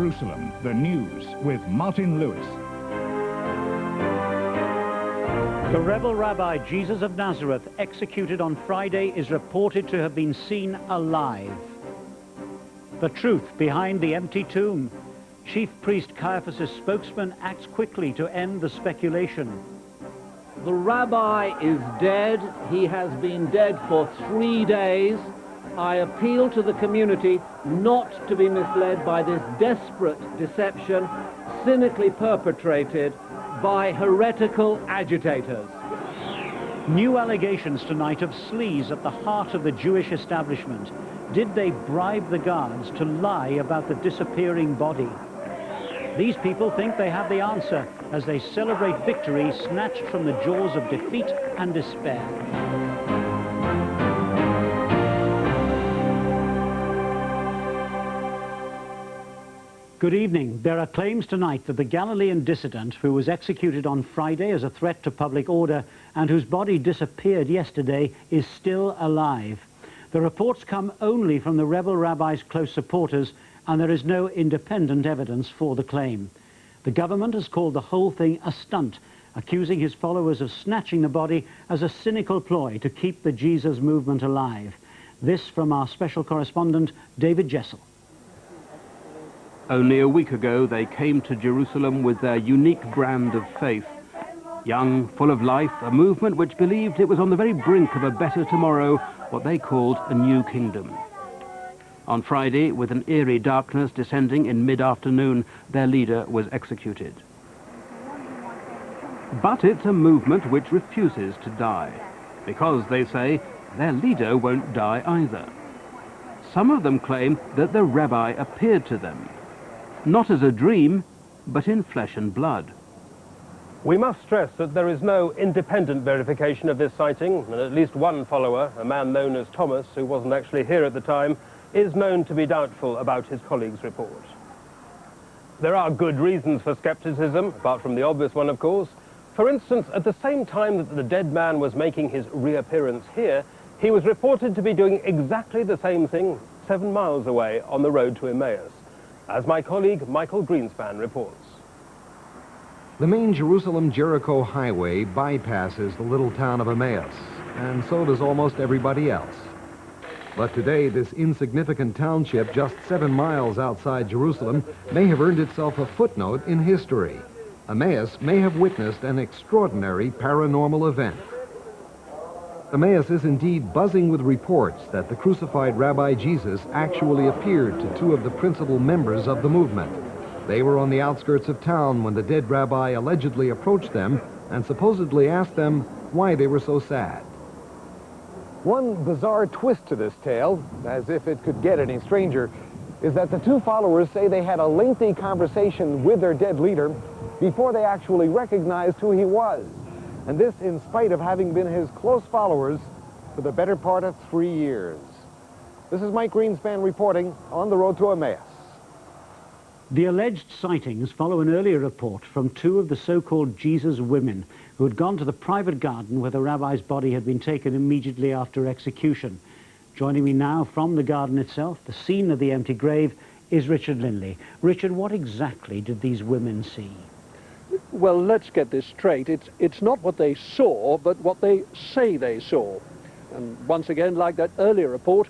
Jerusalem, the news with Martin Lewis. The rebel rabbi Jesus of Nazareth, executed on Friday, is reported to have been seen alive. The truth behind the empty tomb. Chief priest Caiaphas' spokesman acts quickly to end the speculation. The rabbi is dead. He has been dead for 3 days. I appeal to the community not to be misled by this desperate deception, cynically perpetrated by heretical agitators. New allegations tonight of sleaze at the heart of the Jewish establishment. Did they bribe the guards to lie about the disappearing body? These people think they have the answer as they celebrate victory snatched from the jaws of defeat and despair. Good evening. There are claims tonight that the Galilean dissident who was executed on Friday as a threat to public order and whose body disappeared yesterday is still alive. The reports come only from the rebel rabbi's close supporters, and there is no independent evidence for the claim. The government has called the whole thing a stunt, accusing his followers of snatching the body as a cynical ploy to keep the Jesus movement alive. This from our special correspondent, David Jessel. Only a week ago, they came to Jerusalem with their unique brand of faith. Young, full of life, a movement which believed it was on the very brink of a better tomorrow, what they called a new kingdom. On Friday, with an eerie darkness descending in mid-afternoon, their leader was executed. But it's a movement which refuses to die, because, they say, their leader won't die either. Some of them claim that the rabbi appeared to them, not as a dream, but in flesh and blood. We must stress that there is no independent verification of this sighting, and at least one follower, a man known as Thomas, who wasn't actually here at the time, is known to be doubtful about his colleague's report. There are good reasons for skepticism, apart from the obvious one, of course. For instance, at the same time that the dead man was making his reappearance here, he was reported to be doing exactly the same thing 7 miles away on the road to Emmaus, as my colleague Michael Greenspan reports. The main Jerusalem-Jericho highway bypasses the little town of Emmaus, and so does almost everybody else. But today, this insignificant township just 7 miles outside Jerusalem may have earned itself a footnote in history. Emmaus may have witnessed an extraordinary paranormal event. Emmaus is indeed buzzing with reports that the crucified Rabbi Jesus actually appeared to 2 of the principal members of the movement. They were on the outskirts of town when the dead rabbi allegedly approached them and supposedly asked them why they were so sad. One bizarre twist to this tale, as if it could get any stranger, is that the 2 followers say they had a lengthy conversation with their dead leader before they actually recognized who he was. And this in spite of having been his close followers for the better part of 3 years. This is Mike Greenspan reporting on the road to Emmaus. The alleged sightings follow an earlier report from 2 of the so-called Jesus women who had gone to the private garden where the rabbi's body had been taken immediately after execution. Joining me now from the garden itself, the scene of the empty grave, is Richard Linley. Richard, what exactly did these women see? Well, let's get this straight. It's not what they saw, but what they say they saw. And once again, like that earlier report,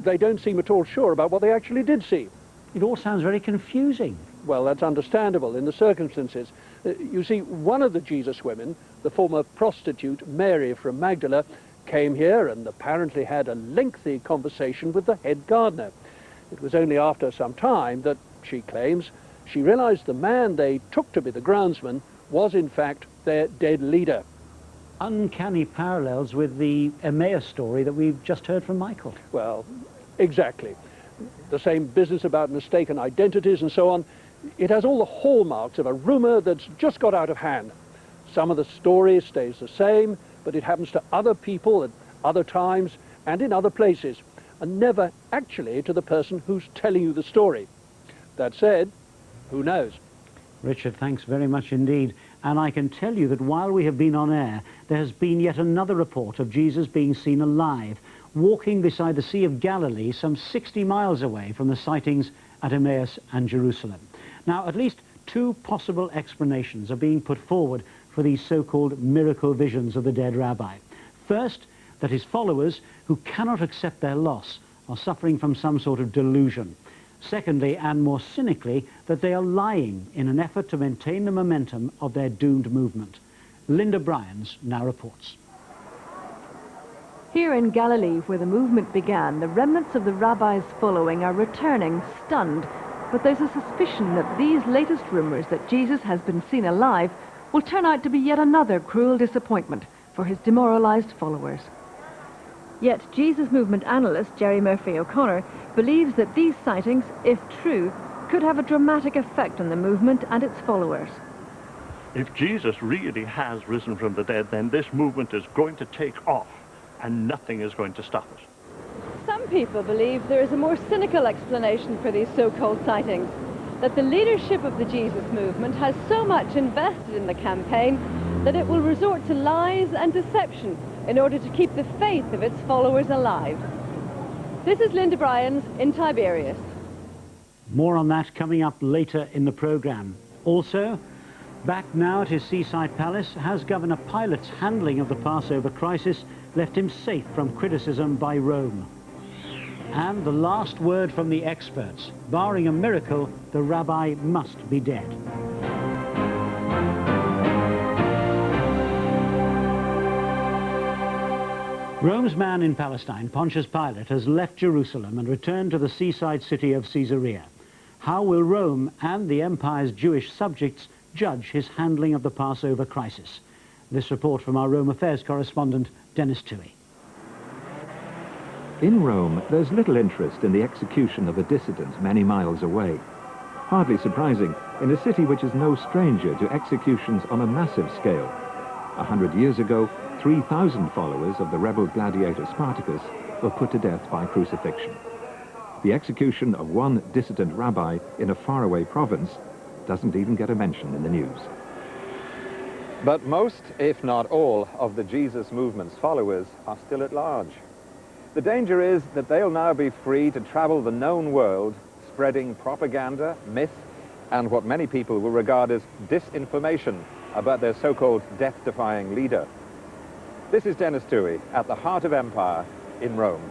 they don't seem at all sure about what they actually did see. It all sounds very confusing. Well, that's understandable in the circumstances. You see, one of the Jesus women, the former prostitute Mary from Magdala, came here and apparently had a lengthy conversation with the head gardener. It was only after some time that, she claims, she realized the man they took to be the groundsman was in fact their dead leader. Uncanny parallels with the Emmaus story that we've just heard from Michael. Well, exactly. The same business about mistaken identities and so on. It has all the hallmarks of a rumor that's just got out of hand. Some of the story stays the same, but it happens to other people at other times and in other places, and never actually to the person who's telling you the story. That said, who knows? Richard, thanks very much indeed. And I can tell you that while we have been on air, there has been yet another report of Jesus being seen alive, walking beside the Sea of Galilee some 60 miles away from the sightings at Emmaus and Jerusalem. Now, at least two possible explanations are being put forward for these so-called miracle visions of the dead rabbi. First, that his followers, who cannot accept their loss, are suffering from some sort of delusion. Secondly, and more cynically, that they are lying in an effort to maintain the momentum of their doomed movement. Linda Bryans now reports. Here in Galilee, where the movement began, the remnants of the rabbi's following are returning, stunned. But there's a suspicion that these latest rumors that Jesus has been seen alive will turn out to be yet another cruel disappointment for his demoralized followers. Yet Jesus movement analyst Jerry Murphy O'Connor believes that these sightings, if true, could have a dramatic effect on the movement and its followers. If Jesus really has risen from the dead, then this movement is going to take off, and nothing is going to stop it. Some people believe there is a more cynical explanation for these so-called sightings, that the leadership of the Jesus movement has so much invested in the campaign that it will resort to lies and deception in order to keep the faith of its followers alive. This is Linda Bryans in Tiberias. More on that coming up later in the programme. Also, back now at his seaside palace, has Governor Pilate's handling of the Passover crisis left him safe from criticism by Rome? And the last word from the experts. Barring a miracle, the rabbi must be dead. Rome's man in Palestine, Pontius Pilate, has left Jerusalem and returned to the seaside city of Caesarea. How will Rome and the empire's Jewish subjects judge his handling of the Passover crisis? This report from our Rome Affairs correspondent, Dennis Toohey. In Rome, there's little interest in the execution of a dissident many miles away. Hardly surprising in a city which is no stranger to executions on a massive scale. 100 years ago, 3,000 followers of the rebel gladiator Spartacus were put to death by crucifixion. The execution of one dissident rabbi in a faraway province doesn't even get a mention in the news. But most, if not all, of the Jesus movement's followers are still at large. The danger is that they'll now be free to travel the known world, spreading propaganda, myth, and what many people will regard as disinformation about their so-called death-defying leader. This is Dennis Toohey at the heart of empire in Rome.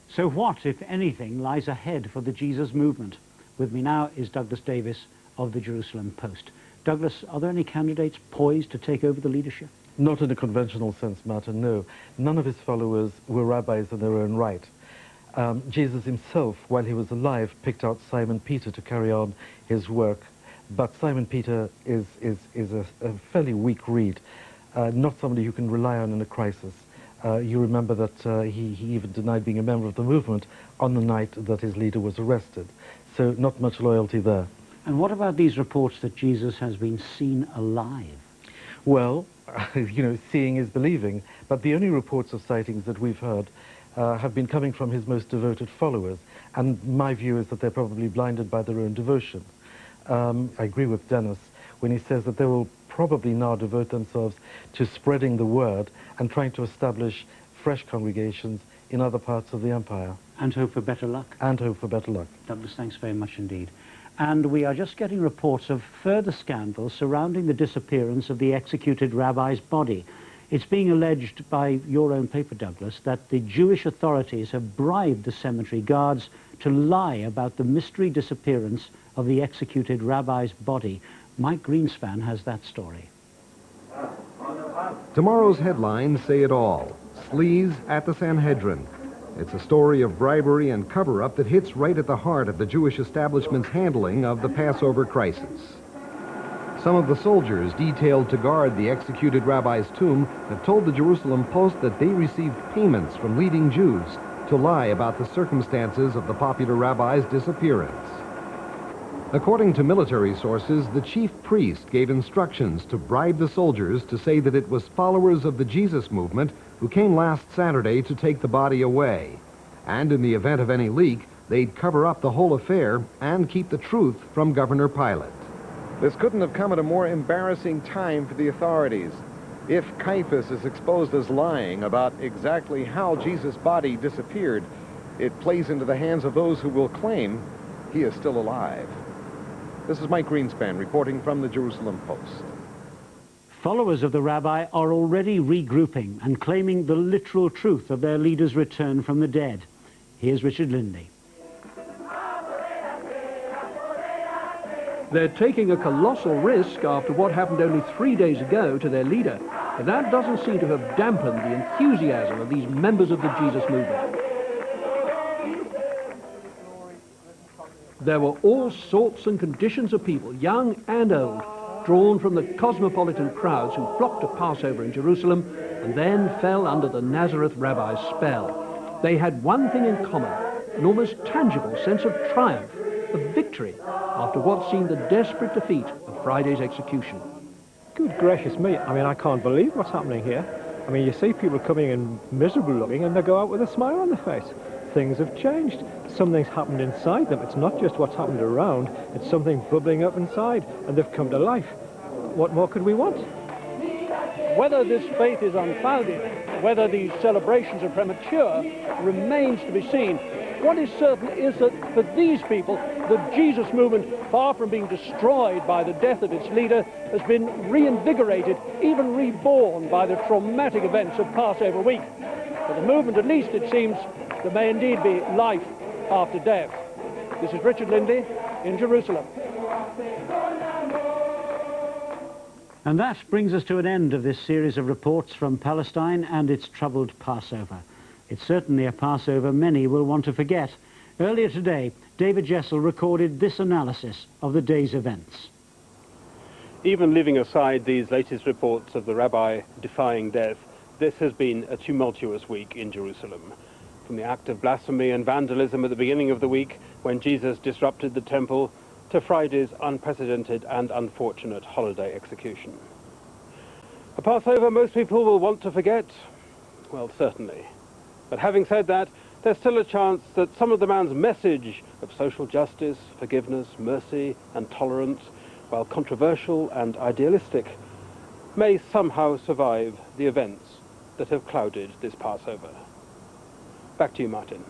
So what, if anything, lies ahead for the Jesus movement? With me now is Douglas Davis of the Jerusalem Post. Douglas, are there any candidates poised to take over the leadership? Not in a conventional sense, Martin, no. None of his followers were rabbis in their own right. Jesus himself, while he was alive, picked out Simon Peter to carry on his work. But Simon Peter is a fairly weak reed, not somebody you can rely on in a crisis. You remember that he even denied being a member of the movement on the night that his leader was arrested. So not much loyalty there. And what about these reports that Jesus has been seen alive? Well, you know, seeing is believing, but the only reports of sightings that we've heard have been coming from his most devoted followers, and my view is that they're probably blinded by their own devotion. I agree with Dennis when he says that they will probably now devote themselves to spreading the word and trying to establish fresh congregations in other parts of the empire. And hope for better luck. And hope for better luck. Douglas, thanks very much indeed. And we are just getting reports of further scandals surrounding the disappearance of the executed rabbi's body. It's being alleged by your own paper, Douglas, that the Jewish authorities have bribed the cemetery guards to lie about the mystery disappearance of the executed rabbi's body. Mike Greenspan has that story. Tomorrow's headlines say it all. Sleaze at the Sanhedrin. It's a story of bribery and cover-up that hits right at the heart of the Jewish establishment's handling of the Passover crisis. Some of the soldiers detailed to guard the executed rabbi's tomb have told the Jerusalem Post that they received payments from leading Jews to lie about the circumstances of the popular rabbi's disappearance. According to military sources, the chief priest gave instructions to bribe the soldiers to say that it was followers of the Jesus movement who came last Saturday to take the body away. And in the event of any leak, they'd cover up the whole affair and keep the truth from Governor Pilate. This couldn't have come at a more embarrassing time for the authorities. If Caiaphas is exposed as lying about exactly how Jesus' body disappeared, it plays into the hands of those who will claim he is still alive. This is Mike Greenspan reporting from the Jerusalem Post. Followers of the rabbi are already regrouping and claiming the literal truth of their leader's return from the dead. Here's Richard Lindley. They're taking a colossal risk after what happened only 3 days ago to their leader. But that doesn't seem to have dampened the enthusiasm of these members of the Jesus movement. There were all sorts and conditions of people, young and old, drawn from the cosmopolitan crowds who flocked to Passover in Jerusalem and then fell under the Nazareth rabbi's spell. They had one thing in common, an almost tangible sense of triumph, of victory, after what seemed the desperate defeat of Friday's execution. Good gracious me, I mean, I can't believe what's happening here. I mean, you see people coming in miserable looking and they go out with a smile on their face. Things have changed. Something's happened inside them. It's not just what's happened around, it's something bubbling up inside, and they've come to life. What more could we want? Whether this faith is unfounded, whether these celebrations are premature, remains to be seen. What is certain is that for these people, the Jesus movement, far from being destroyed by the death of its leader, has been reinvigorated, even reborn by the traumatic events of Passover week. For the movement, at least, it seems, there may indeed be life after death. This is Richard Lindley in Jerusalem. And that brings us to an end of this series of reports from Palestine and its troubled Passover. It's certainly a Passover many will want to forget. Earlier today, David Jessel recorded this analysis of the day's events. Even leaving aside these latest reports of the rabbi defying death, this has been a tumultuous week in Jerusalem. From the act of blasphemy and vandalism at the beginning of the week, when Jesus disrupted the temple, to Friday's unprecedented and unfortunate holiday execution. A Passover most people will want to forget? Well, certainly. But having said that, there's still a chance that some of the man's message of social justice, forgiveness, mercy and tolerance, while controversial and idealistic, may somehow survive the events that have clouded this Passover. Back to you, Martin.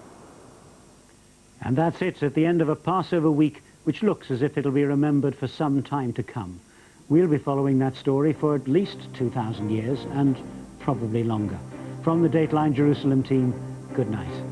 And that's it at the end of a Passover week which looks as if it'll be remembered for some time to come. We'll be following that story for at least 2,000 years and probably longer. From the Dateline Jerusalem team, good night.